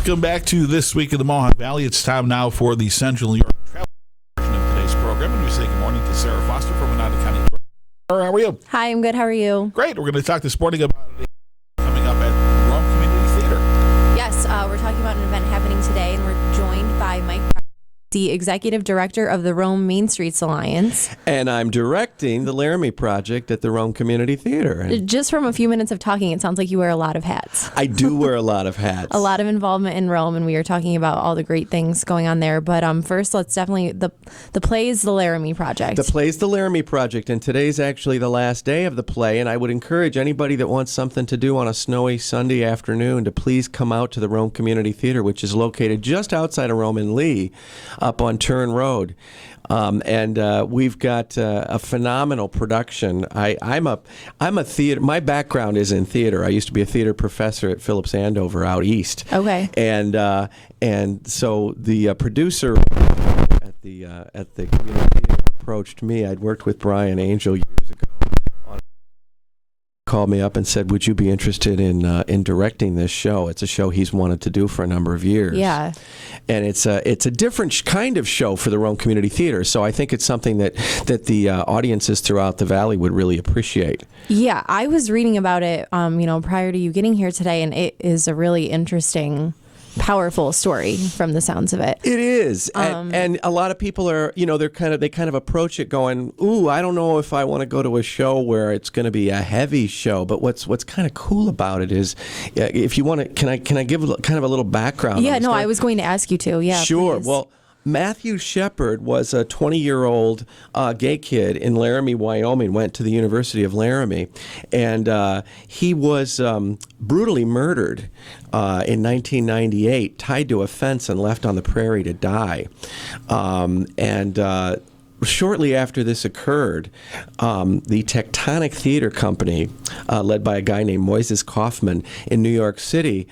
Welcome back to This Week in the Mohawk Valley. It's time now for the Central New York travel version of today's program. And we say good morning to Sarah Foster from Oneida County. Sarah, how are you? Hi, I'm good. How are you? Great. We're going to talk this morning about it coming up at Rome Community Theater. Yes, we're talking about an event happening today, and we're joined by Mike, the Executive Director of the Rome Main Streets Alliance. And I'm directing the Laramie project at the Rome Community Theater. And just from a few minutes of talking, it sounds like you wear a lot of hats. I do wear a lot of hats. A lot of involvement in Rome, and we are talking about all the great things going on there. But first, let's definitely, the play is the Laramie project. The play is the Laramie project, and today's actually the last day of the play, and I would encourage anybody that wants something to do on a snowy Sunday afternoon to please come out to the Rome Community Theater, which is located just outside of Rome in Lee, up on Turn Road. And we've got a phenomenal production. I'm a theater. My background is in theater. I used to be a theater professor at Phillips Andover out east. Okay. And so the producer at the community theater approached me. I'd worked with Brian Angel years ago. Called me up and said, "Would you be interested in directing this show?" It's a show he's wanted to do for a number of years. Yeah, and it's a different kind of show for the Rome Community Theater. So I think it's something that the audiences throughout the valley would really appreciate. Yeah, I was reading about it, prior to you getting here today, and it is a really interesting, powerful story from the sounds of it. It is. And a lot of people are, they kind of approach it going, "Ooh, I don't know if I want to go to a show where it's going to be a heavy show." But what's kind of cool about it is, if you want to, can I give kind of a little background? Yeah, no, I was going to ask you to. Yeah, sure. Please. Well, Matthew Shepard was a 20-year-old gay kid in Laramie, Wyoming, went to the University of Laramie, and he was brutally murdered in 1998, tied to a fence and left on the prairie to die. Shortly after this occurred, the Tectonic Theater Company, led by a guy named Moises Kaufman in New York City,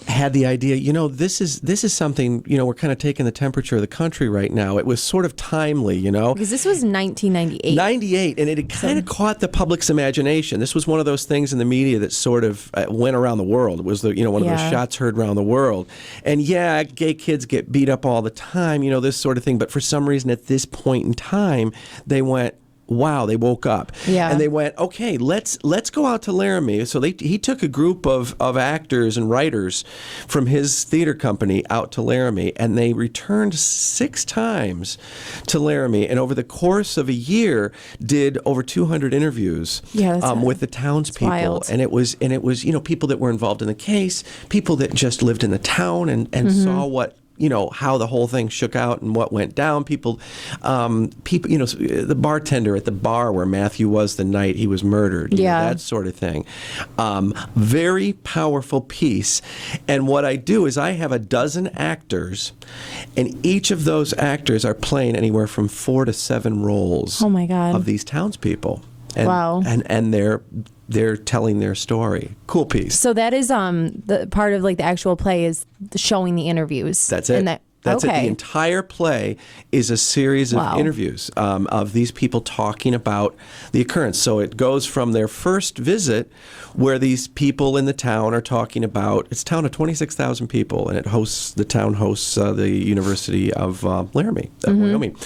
had the idea, this is something, we're kind of taking the temperature of the country right now. It was sort of timely, Because this was 1998. 98, and it had kind of caught the public's imagination. This was one of those things in the media that sort of went around the world. It was one of those shots heard around the world. And yeah, gay kids get beat up all the time, this sort of thing. But for some reason at this point in time, they went, wow, they woke up. Yeah. And they went, okay, let's go out to Laramie. So he took a group of actors and writers from his theater company out to Laramie, and they returned 6 times to Laramie, and over the course of a year did over 200 interviews with the townspeople. And it was people that were involved in the case, people that just lived in the town and saw what how the whole thing shook out and what went down. People, the bartender at the bar where Matthew was the night he was murdered, that sort of thing. Very powerful piece. And what I do is I have a dozen actors, and each of those actors are playing anywhere from 4 to 7 roles. Oh my God. Of these townspeople. And, wow. And they're telling their story. Cool piece. So that is the part of the actual play is showing the interviews. That's it. That's it. The entire play is a series of interviews of these people talking about the occurrence. So it goes from their first visit, where these people in the town are talking about, it's a town of 26,000 people, and the town hosts the University of Laramie, Wyoming.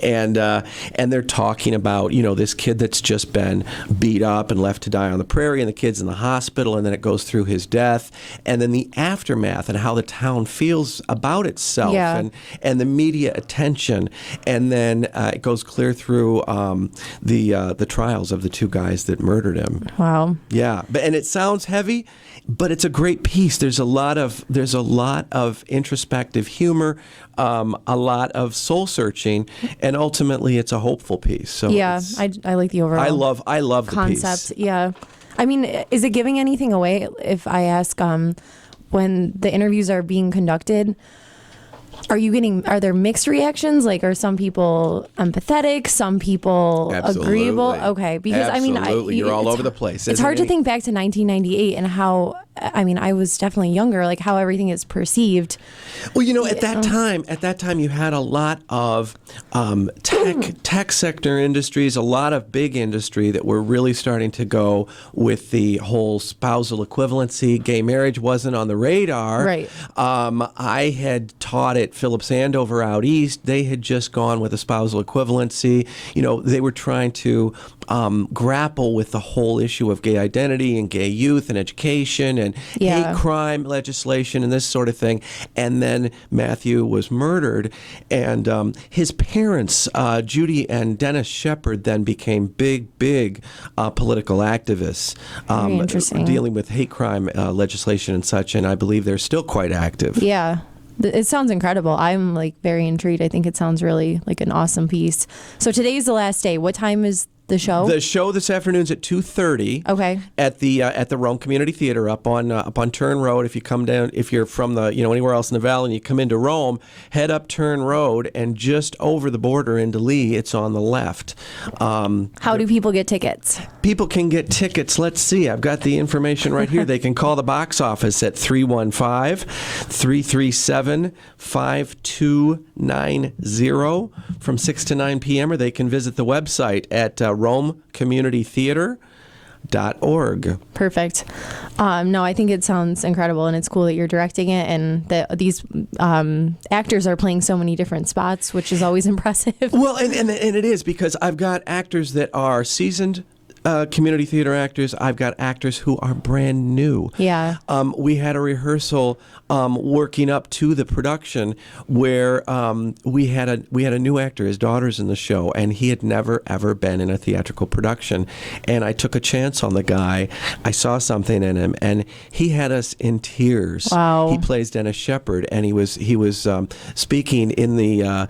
And they're talking about, this kid that's just been beat up and left to die on the prairie, and the kid's in the hospital, and then it goes through his death, and then the aftermath and how the town feels about itself. And the media attention, and then it goes clear through the trials of the 2 guys that murdered him. Wow. Yeah, and it sounds heavy, but it's a great piece. There's a lot of introspective humor, a lot of soul searching, and ultimately it's a hopeful piece. So I like the overall. I love the concept. piece. Yeah, I mean, is it giving anything away if I ask when the interviews are being conducted? Are there mixed reactions? Like, are some people empathetic? Some people agreeable? Okay. Because, Absolutely. You're all over the place. It's hard to think back to 1998 and how, I was definitely younger, like how everything is perceived. Well, at that time, you had a lot of tech sector industries, a lot of big industry that were really starting to go with the whole spousal equivalency. Gay marriage wasn't on the radar. Right. I had taught at Phillips Andover out east. They had just gone with a spousal equivalency. They were trying to grapple with the whole issue of gay identity and gay youth and education and hate crime legislation and this sort of thing. And then Matthew was murdered, and his parents, Judy and Dennis Shepard, then became big political activists dealing with hate crime legislation and such, and I believe they're still quite active. Yeah. It sounds incredible. I'm very intrigued. I think it sounds really like an awesome piece. So today's the last day. What time is the show? The show this afternoon's at 2:30. Okay. At the Rome Community Theater up on Turn Road. If you come down, if you're from the anywhere else in the valley and you come into Rome, head up Turn Road and just over the border into Lee, it's on the left. How do people get tickets? People can get tickets. Let's see. I've got the information right here. They can call the box office at 315-337-5290 from 6 to 9 p.m. or they can visit the website at romecommunitytheater.org. Perfect. No, I think it sounds incredible, and it's cool that you're directing it, and that these actors are playing so many different spots, which is always impressive. Well, and it is, because I've got actors that are seasoned community theater actors. I've got actors who are brand new. Yeah. We had a rehearsal working up to the production where we had a new actor. His daughter's in the show, and he had never ever been in a theatrical production. And I took a chance on the guy. I saw something in him, and he had us in tears. Wow. He plays Dennis Shepard, and he was speaking in the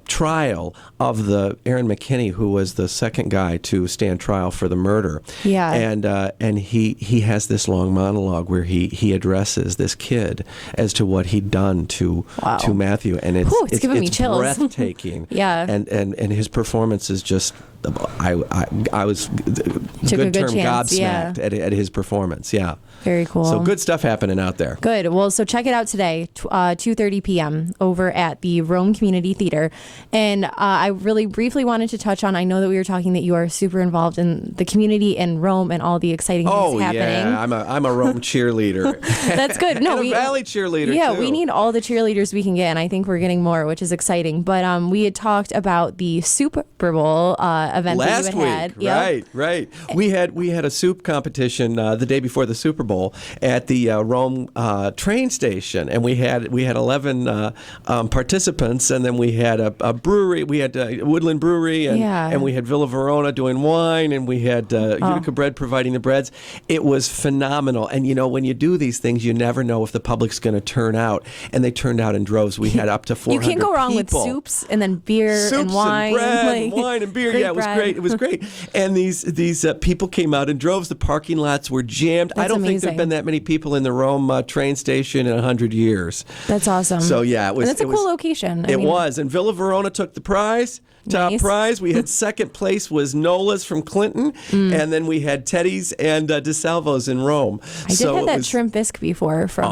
trial of the Aaron McKinney, who was the second guy to stand trial for the murder. Yeah. And he has this long monologue where he addresses this kid as to what he'd done to Matthew, and it's giving me chills. breathtaking. Yeah. And his performance is just. I was good term chance, gobsmacked at his performance. Yeah. Very cool. So good stuff happening out there. Good. Well, so check it out today, 2:30 p.m. over at the Rome Community Theater. And I really briefly wanted to touch on, I know that we were talking that you are super involved in the community in Rome and all the exciting things happening. Yeah, I'm a Rome cheerleader. That's good. No, and a Valley cheerleader, yeah, too. we need all the cheerleaders we can get, and I think we're getting more, which is exciting. But we had talked about the Super Bowl event last that you had. week. Right. We had a soup competition the day before the Super Bowl at the Rome train station, and we had 11 participants, and then we had a brewery. We had Woodland Brewery, and we had Villa Verona doing wine, and we had Utica Bread providing the breads. It was phenomenal. And when you do these things, you never know if the public's going to turn out, and they turned out in droves. We had up to 400 You can't go wrong people. with soups and then beer and wine. And wine and beer. Yeah, it was great. It was great. And these people came out in droves. The parking lots were jammed. That's I don't think there have been that many people in the Rome train station in 100 years. That's awesome. So yeah, it was. And that's a cool location. It was. And Villa Verona took the prize. Top prize. We had second place was Nola's from Clinton, and then we had Teddy's and DeSalvo's in Rome. I did have that shrimp bisque before from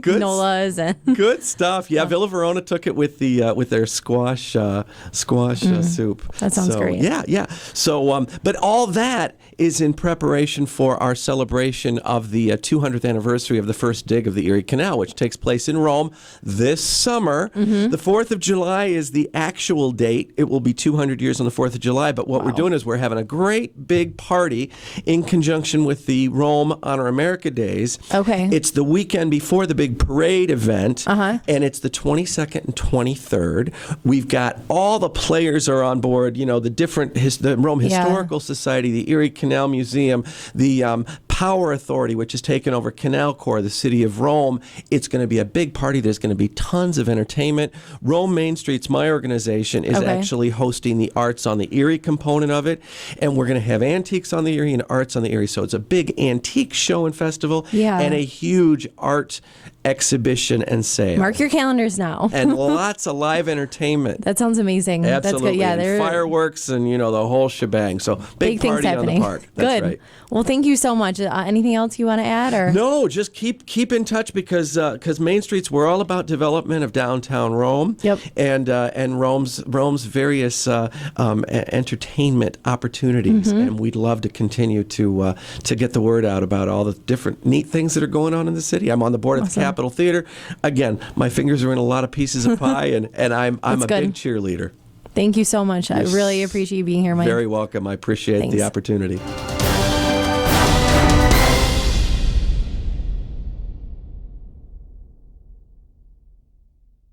good, Nola's. Good stuff. Yeah, Villa Verona took it with their squash soup. That sounds great. Yeah. So, but all that is in preparation for our celebration of the 200th anniversary of the first dig of the Erie Canal, which takes place in Rome this summer. Mm-hmm. The 4th of July is the actual date. It will be 200 years on the 4th of July, but what we're doing is we're having a great big party in conjunction with the Rome Honor America Days. Okay. It's the weekend before the big parade event, and it's the 22nd and 23rd. We've got all the players are on board, the Rome Historical Society, the Erie Canal Museum, the Power Authority, which has taken over Canal Corps, the city of Rome. It's going to be a big party. There's going to be tons of entertainment. Rome Main Street's my organization is actually hosting the Arts on the Erie component of it, and we're going to have antiques on the Erie and arts on the Erie. So it's a big antique show and festival and a huge art exhibition, and sale. Mark your calendars now. And lots of live entertainment. That sounds amazing. Absolutely. That's good. Yeah, and fireworks and, the whole shebang. So big things party happening. on the park. That's Good. right. Well, thank you so much. Anything else you want to add? Or No, just keep in touch because Main Streets, we're all about development of downtown Rome. Yep. And Rome's various entertainment opportunities, and we'd love to continue to get the word out about all the different neat things that are going on in the city. I'm on the board at the Capitol Theater. Again, my fingers are in a lot of pieces of pie, and I'm a big cheerleader. Thank you so much. I really appreciate you being here, Mike. Very welcome. I appreciate the opportunity.